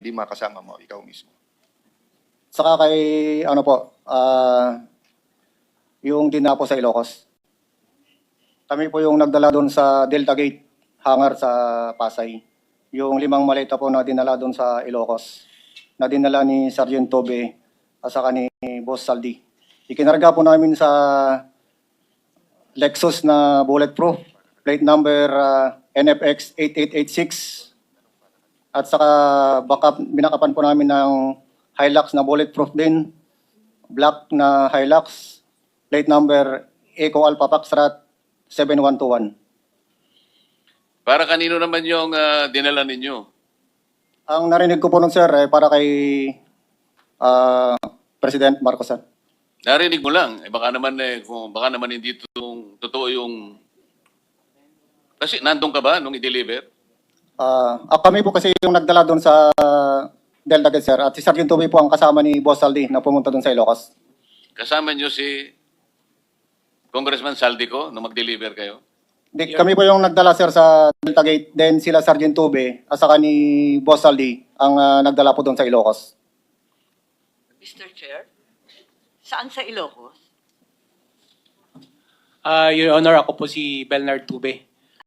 Hindi makasama mo, ikaw mismo. Saka kay, ano po, yung dinapo sa Ilocos. Kami po yung nagdala doon sa Delta Gate, hangar sa Pasay. Yung 5 maleta po na dinala doon sa Ilocos, na dinala ni Sergeant Tobe at saka ni Boss Saldi. Ikinarga po namin sa Lexus na bulletproof, plate number NFX 8886. At saka binakapan po namin ng Hilux na bulletproof din, black na Hilux, plate number Eco Alpha Foxtrot 7121. Para kanino naman yung dinala ninyo? Ang narinig ko po nun, sir, para kay President Marcos, sir. Narinig mo lang. Baka naman baka naman hindi totoo yung... Kasi nandun ka ba nung i-deliver? Kami po kasi yung nagdala doon sa Delta Gate, sir. At si Sergeant Toby po ang kasama ni Boss Saldi na pumunta doon sa Ilocos. Kasama nyo si Congressman Saldico nung mag-deliver kayo? Kami po yung nagdala, sir, sa Delta Gate. Then sila Sergeant Toby at saka ni Boss Saldi ang nagdala po doon sa Ilocos. Mr. Chair, saan sa Ilocos? Your Honor, ako po si Belnard Tube.